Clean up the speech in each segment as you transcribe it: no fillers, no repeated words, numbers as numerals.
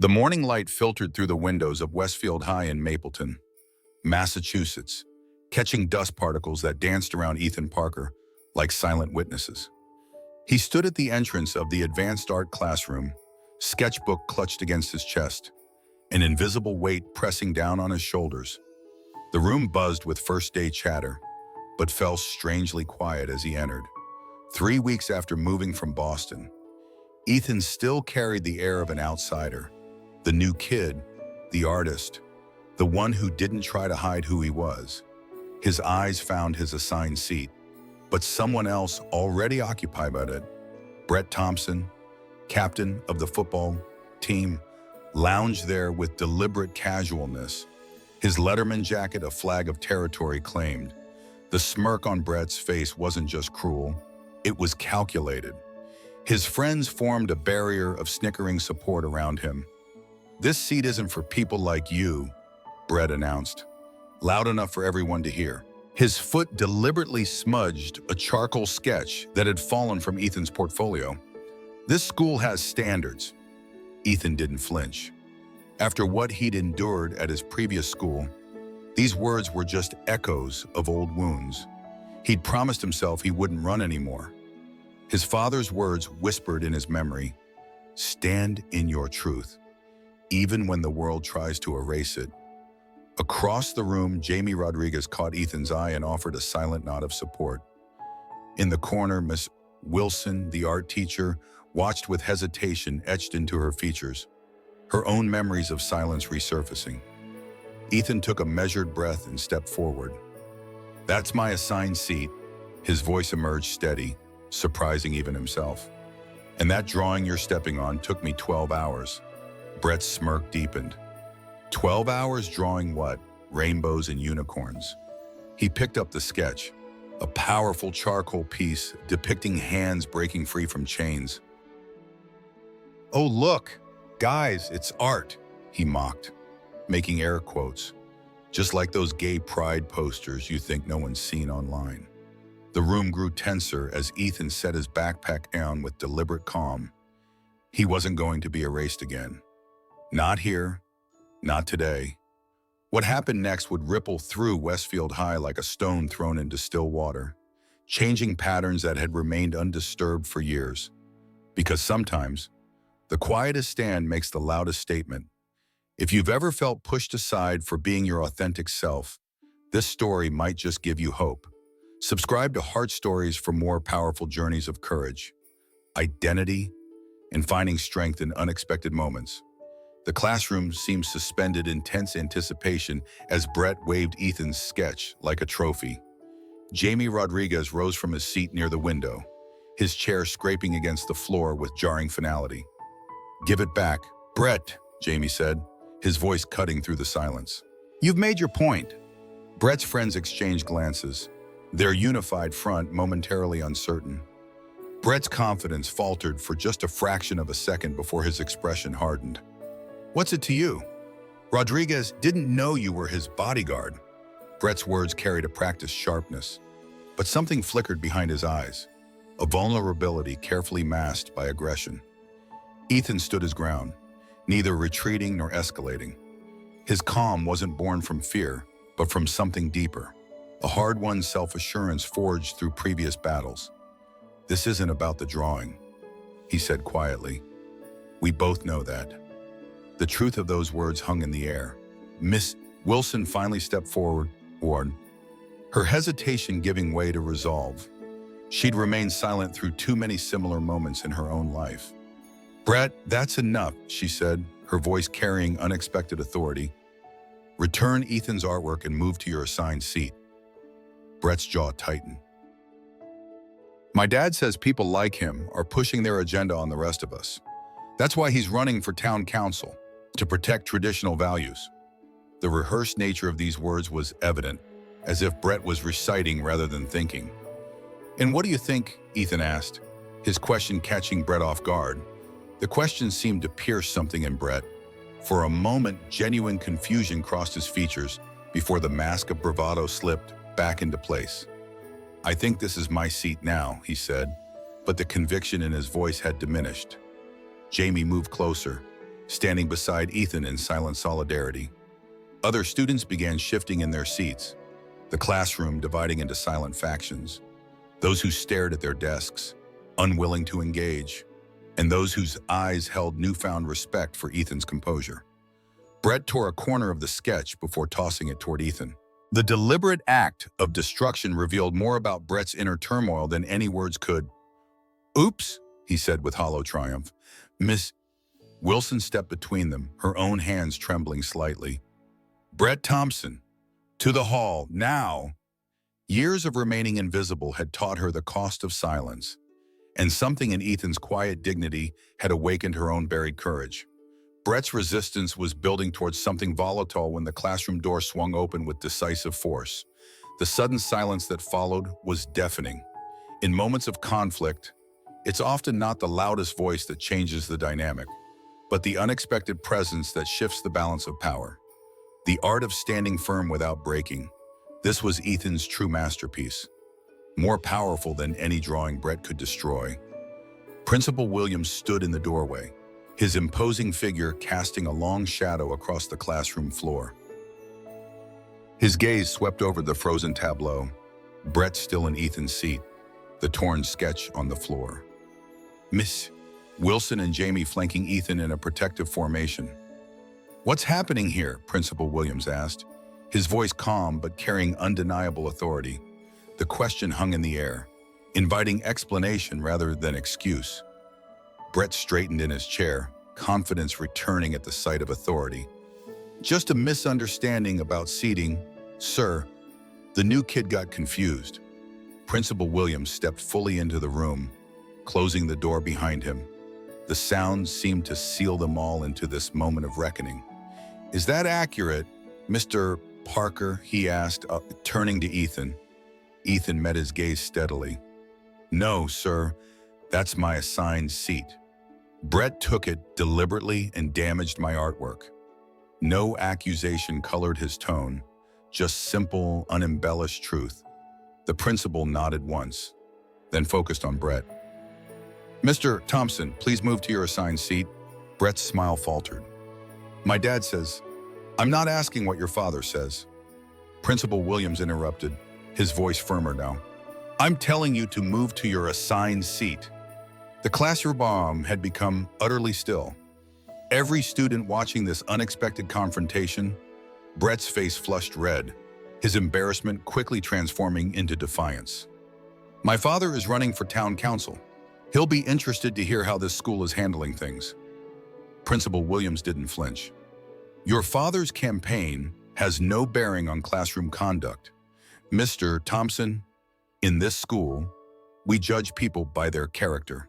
The morning light filtered through the windows of Westfield High in Mapleton, Massachusetts, catching dust particles that danced around Ethan Parker like silent witnesses. He stood at the entrance of the advanced art classroom, sketchbook clutched against his chest, an invisible weight pressing down on his shoulders. The room buzzed with first-day chatter, but fell strangely quiet as he entered. 3 weeks after moving from Boston, Ethan still carried the air of an outsider, the new kid, the artist, the one who didn't try to hide who he was. His eyes found his assigned seat, but someone else already occupied it. Brett Thompson, captain of the football team, lounged there with deliberate casualness, his Letterman jacket a flag of territory claimed. The smirk on Brett's face wasn't just cruel, it was calculated. His friends formed a barrier of snickering support around him. "This seat isn't for people like you," Brett announced, loud enough for everyone to hear. His foot deliberately smudged a charcoal sketch that had fallen from Ethan's portfolio. "This school has standards." Ethan didn't flinch. After what he'd endured at his previous school, these words were just echoes of old wounds. He'd promised himself he wouldn't run anymore. His father's words whispered in his memory, "Stand in your truth, even when the world tries to erase it." Across the room, Jamie Rodriguez caught Ethan's eye and offered a silent nod of support. In the corner, Miss Wilson, the art teacher, watched with hesitation etched into her features, her own memories of silence resurfacing. Ethan took a measured breath and stepped forward. "That's my assigned seat." His voice emerged steady, surprising even himself. "And that drawing you're stepping on took me 12 hours. Brett's smirk deepened. 12 hours drawing what? Rainbows and unicorns. He picked up the sketch, a powerful charcoal piece depicting hands breaking free from chains. "Oh, look, guys, it's art," he mocked, making air quotes, just like those gay pride posters you think no one's seen online. The room grew tenser as Ethan set his backpack down with deliberate calm. He wasn't going to be erased again. Not here, not today. What happened next would ripple through Westfield High like a stone thrown into still water, changing patterns that had remained undisturbed for years. Because sometimes, the quietest stand makes the loudest statement. If you've ever felt pushed aside for being your authentic self, this story might just give you hope. Subscribe to Heart Stories for more powerful journeys of courage, identity, and finding strength in unexpected moments. The classroom seemed suspended in tense anticipation as Brett waved Ethan's sketch like a trophy. Jamie Rodriguez rose from his seat near the window, his chair scraping against the floor with jarring finality. "Give it back, Brett," Jamie said, his voice cutting through the silence. "You've made your point." Brett's friends exchanged glances, their unified front momentarily uncertain. Brett's confidence faltered for just a fraction of a second before his expression hardened. "What's it to you? Rodriguez didn't know you were his bodyguard." Brett's words carried a practiced sharpness, but something flickered behind his eyes, a vulnerability carefully masked by aggression. Ethan stood his ground, neither retreating nor escalating. His calm wasn't born from fear, but from something deeper, a hard-won self-assurance forged through previous battles. "This isn't about the drawing," he said quietly. "We both know that." The truth of those words hung in the air. Miss Wilson finally stepped forward, her hesitation giving way to resolve. She'd remained silent through too many similar moments in her own life. "Brett, that's enough," she said, her voice carrying unexpected authority. "Return Ethan's artwork and move to your assigned seat." Brett's jaw tightened. "My dad says people like him are pushing their agenda on the rest of us. That's why he's running for town council, to protect traditional values." The rehearsed nature of these words was evident, as if Brett was reciting rather than thinking. "And what do you think?" Ethan asked, his question catching Brett off guard. The question seemed to pierce something in Brett. For a moment, genuine confusion crossed his features before the mask of bravado slipped back into place. "I think this is my seat now," he said, but the conviction in his voice had diminished. Jamie moved closer, standing beside Ethan in silent solidarity. Other students began shifting in their seats, the classroom dividing into silent factions. Those who stared at their desks, unwilling to engage, and those whose eyes held newfound respect for Ethan's composure. Brett tore a corner of the sketch before tossing it toward Ethan. The deliberate act of destruction revealed more about Brett's inner turmoil than any words could. "Oops," he said with hollow triumph. "Miss..." Wilson stepped between them, her own hands trembling slightly. "Brett Thompson, to the hall, now!" Years of remaining invisible had taught her the cost of silence, and something in Ethan's quiet dignity had awakened her own buried courage. Brett's resistance was building towards something volatile when the classroom door swung open with decisive force. The sudden silence that followed was deafening. In moments of conflict, it's often not the loudest voice that changes the dynamic, but the unexpected presence that shifts the balance of power. The art of standing firm without breaking. This was Ethan's true masterpiece, more powerful than any drawing Brett could destroy. Principal Williams stood in the doorway, his imposing figure casting a long shadow across the classroom floor. His gaze swept over the frozen tableau, Brett still in Ethan's seat, the torn sketch on the floor. "Miss..." Wilson and Jamie flanking Ethan in a protective formation. "What's happening here?" Principal Williams asked, his voice calm but carrying undeniable authority. The question hung in the air, inviting explanation rather than excuse. Brett straightened in his chair, confidence returning at the sight of authority. "Just a misunderstanding about seating, sir." The new kid got confused. Principal Williams stepped fully into the room, closing the door behind him. The sounds seemed to seal them all into this moment of reckoning. "Is that accurate, Mr. Parker?" he asked, turning to Ethan. Ethan met his gaze steadily. "No, sir, that's my assigned seat. Brett took it deliberately and damaged my artwork." No accusation colored his tone, just simple, unembellished truth. The principal nodded once, then focused on Brett. "Mr. Thompson, please move to your assigned seat." Brett's smile faltered. "My dad says..." "I'm not asking what your father says." Principal Williams interrupted, his voice firmer now. "I'm telling you to move to your assigned seat." The classroom had become utterly still. Every student watching this unexpected confrontation, Brett's face flushed red, his embarrassment quickly transforming into defiance. "My father is running for town council. He'll be interested to hear how this school is handling things." Principal Williams didn't flinch. "Your father's campaign has no bearing on classroom conduct. Mr. Thompson, in this school, we judge people by their character,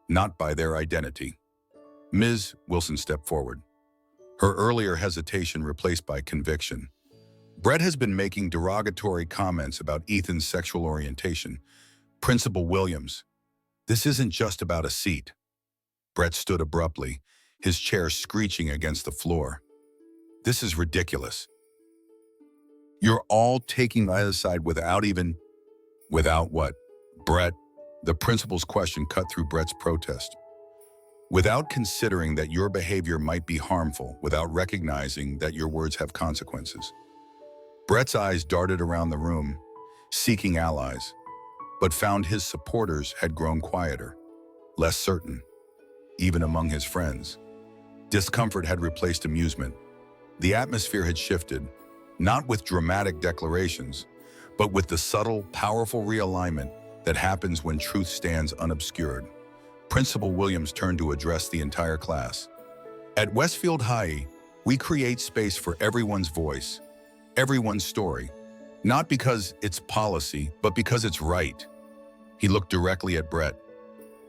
not by their identity." Ms. Wilson stepped forward, her earlier hesitation replaced by conviction. "Brett has been making derogatory comments about Ethan's sexual orientation. Principal Williams, this isn't just about a seat." Brett stood abruptly, his chair screeching against the floor. "This is ridiculous. You're all taking either side without even..." "Without what, Brett?" The principal's question cut through Brett's protest. "Without considering that your behavior might be harmful, without recognizing that your words have consequences." Brett's eyes darted around the room, seeking allies, but found his supporters had grown quieter, less certain, even among his friends. Discomfort had replaced amusement. The atmosphere had shifted, not with dramatic declarations, but with the subtle, powerful realignment that happens when truth stands unobscured. Principal Williams turned to address the entire class. "At Westfield High, we create space for everyone's voice, everyone's story, not because it's policy, but because it's right." He looked directly at Brett.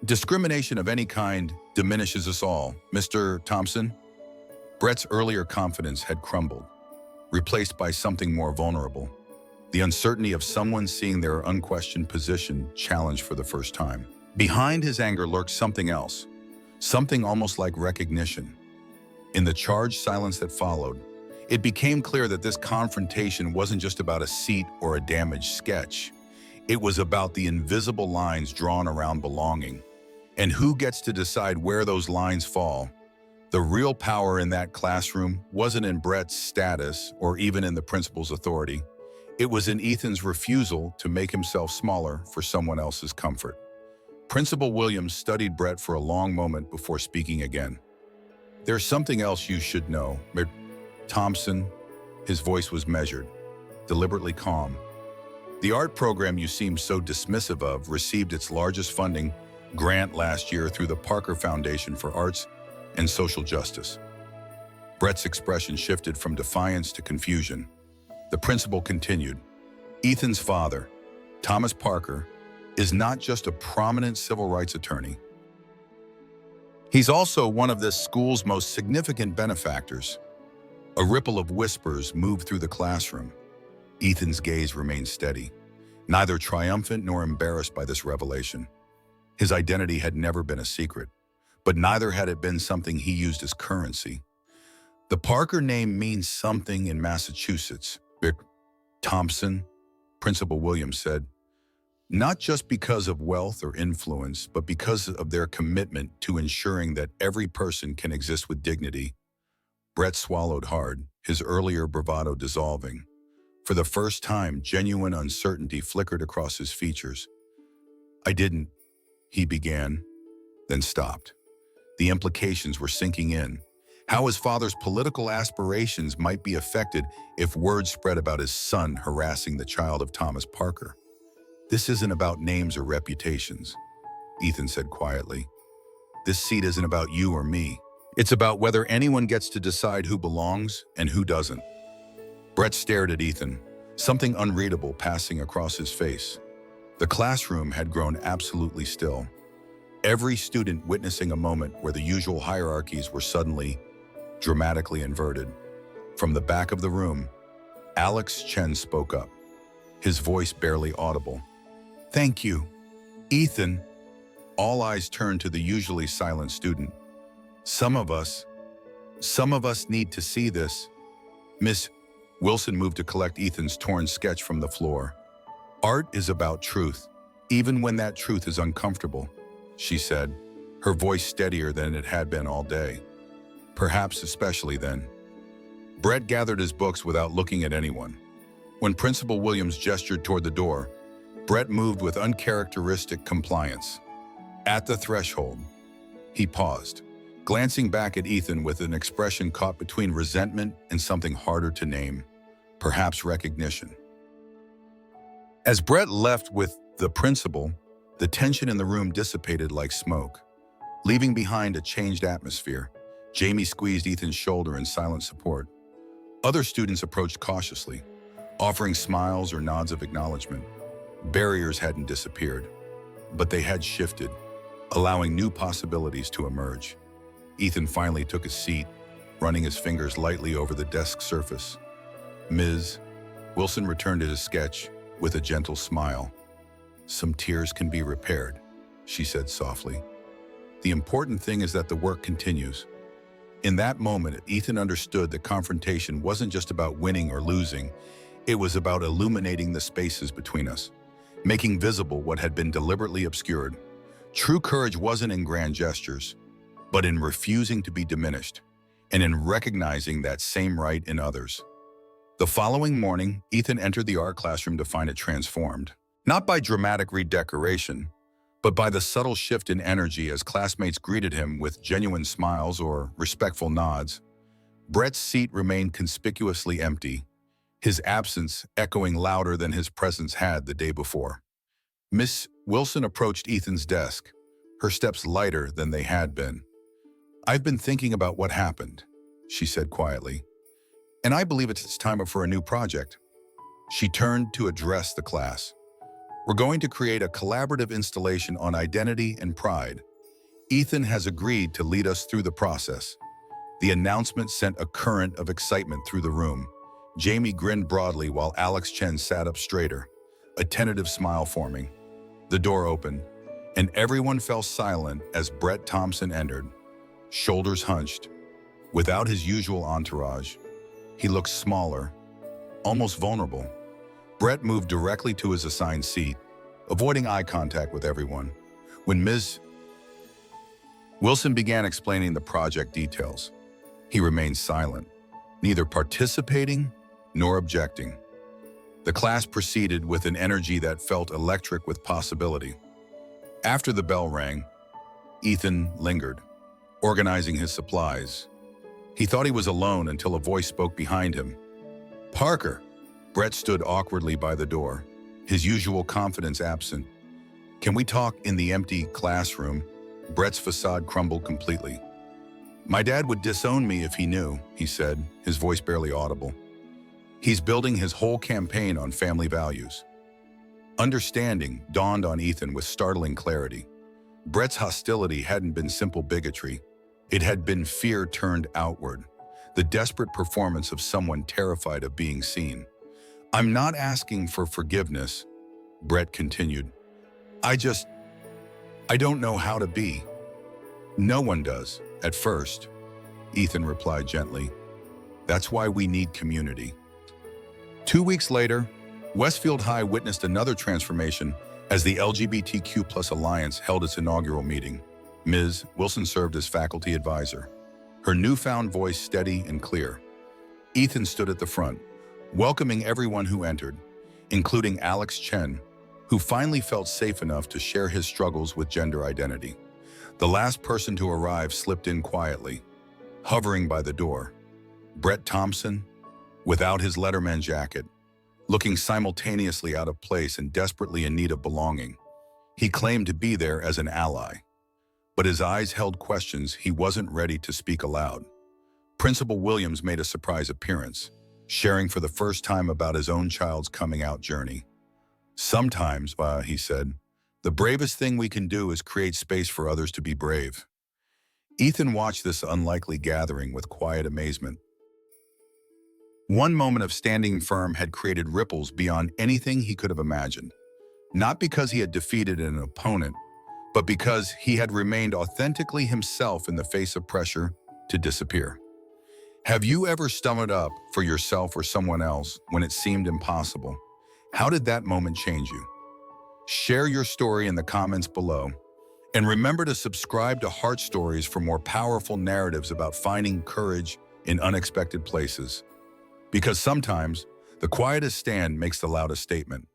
"Discrimination of any kind diminishes us all, Mr. Thompson." Brett's earlier confidence had crumbled, replaced by something more vulnerable, the uncertainty of someone seeing their unquestioned position challenged for the first time. Behind his anger lurked something else, something almost like recognition. In the charged silence that followed, it became clear that this confrontation wasn't just about a seat or a damaged sketch. It was about the invisible lines drawn around belonging. And who gets to decide where those lines fall? The real power in that classroom wasn't in Brett's status or even in the principal's authority. It was in Ethan's refusal to make himself smaller for someone else's comfort. Principal Williams studied Brett for a long moment before speaking again. "There's something else you should know, Brett Thompson." His voice was measured, deliberately calm. "The art program you seem so dismissive of received its largest funding grant last year through the Parker Foundation for Arts and Social Justice." Brett's expression shifted from defiance to confusion. The principal continued, "Ethan's father, Thomas Parker, is not just a prominent civil rights attorney. He's also one of this school's most significant benefactors." A ripple of whispers moved through the classroom. Ethan's gaze remained steady, neither triumphant nor embarrassed by this revelation. His identity had never been a secret, but neither had it been something he used as currency. "The Parker name means something in Massachusetts, Brett Thompson," Principal Williams said. "Not just because of wealth or influence, but because of their commitment to ensuring that every person can exist with dignity." Brett swallowed hard, his earlier bravado dissolving. For the first time, genuine uncertainty flickered across his features. "I didn't," he began, then stopped. The implications were sinking in. How his father's political aspirations might be affected if word spread about his son harassing the child of Thomas Parker. "This isn't about names or reputations," Ethan said quietly. "This seat isn't about you or me. It's about whether anyone gets to decide who belongs and who doesn't." Brett stared at Ethan, something unreadable passing across his face. The classroom had grown absolutely still, every student witnessing a moment where the usual hierarchies were suddenly, dramatically inverted. From the back of the room, Alex Chen spoke up, his voice barely audible. "Thank you, Ethan." All eyes turned to the usually silent student. Some of us need to see this." Miss Wilson moved to collect Ethan's torn sketch from the floor. "Art is about truth, even when that truth is uncomfortable," she said, her voice steadier than it had been all day. Perhaps especially then. Brett gathered his books without looking at anyone. When Principal Williams gestured toward the door, Brett moved with uncharacteristic compliance. At the threshold, he paused, glancing back at Ethan with an expression caught between resentment and something harder to name, perhaps recognition. As Brett left with the principal, the tension in the room dissipated like smoke, leaving behind a changed atmosphere. Jamie squeezed Ethan's shoulder in silent support. Other students approached cautiously, offering smiles or nods of acknowledgement. Barriers hadn't disappeared, but they had shifted, allowing new possibilities to emerge. Ethan finally took a seat, running his fingers lightly over the desk surface. "Ms. Wilson returned to his sketch with a gentle smile. "Some tears can be repaired," she said softly. "The important thing is that the work continues." In that moment, Ethan understood that confrontation wasn't just about winning or losing. It was about illuminating the spaces between us, making visible what had been deliberately obscured. True courage wasn't in grand gestures, but in refusing to be diminished, and in recognizing that same right in others. The following morning, Ethan entered the art classroom to find it transformed, not by dramatic redecoration, but by the subtle shift in energy as classmates greeted him with genuine smiles or respectful nods. Brett's seat remained conspicuously empty, his absence echoing louder than his presence had the day before. Miss Wilson approached Ethan's desk, her steps lighter than they had been. "I've been thinking about what happened," she said quietly, "and I believe it's time for a new project." She turned to address the class. "We're going to create a collaborative installation on identity and pride. Ethan has agreed to lead us through the process." The announcement sent a current of excitement through the room. Jamie grinned broadly while Alex Chen sat up straighter, a tentative smile forming. The door opened, and everyone fell silent as Brett Thompson entered, shoulders hunched. Without his usual entourage, he looked smaller, almost vulnerable. Brett moved directly to his assigned seat, avoiding eye contact with everyone. When Ms. Wilson began explaining the project details. He remained silent, neither participating nor objecting. The class proceeded with an energy that felt electric with possibility. After the bell rang, Ethan lingered, organizing his supplies. He thought he was alone until a voice spoke behind him. "Parker!" Brett stood awkwardly by the door, his usual confidence absent. "Can we talk in the empty classroom?" Brett's facade crumbled completely. "My dad would disown me if he knew," he said, his voice barely audible. "He's building his whole campaign on family values." Understanding dawned on Ethan with startling clarity. Brett's hostility hadn't been simple bigotry. It had been fear turned outward, the desperate performance of someone terrified of being seen. "I'm not asking for forgiveness," Brett continued. I don't know how to be." "No one does, at first," Ethan replied gently. "That's why we need community." 2 weeks later, Westfield High witnessed another transformation as the LGBTQ Alliance held its inaugural meeting. Ms. Wilson served as faculty advisor, her newfound voice steady and clear. Ethan stood at the front, welcoming everyone who entered, including Alex Chen, who finally felt safe enough to share his struggles with gender identity. The last person to arrive slipped in quietly, hovering by the door. Brett Thompson, without his letterman jacket, looking simultaneously out of place and desperately in need of belonging. He claimed to be there as an ally, but his eyes held questions he wasn't ready to speak aloud. Principal Williams made a surprise appearance, sharing for the first time about his own child's coming-out journey. "Sometimes," he said, "the bravest thing we can do is create space for others to be brave." Ethan watched this unlikely gathering with quiet amazement. One moment of standing firm had created ripples beyond anything he could have imagined. Not because he had defeated an opponent, but because he had remained authentically himself in the face of pressure to disappear. Have you ever stumbled up for yourself or someone else when it seemed impossible? How did that moment change you? Share your story in the comments below. And remember to subscribe to Heart Stories for more powerful narratives about finding courage in unexpected places. Because sometimes, the quietest stand makes the loudest statement.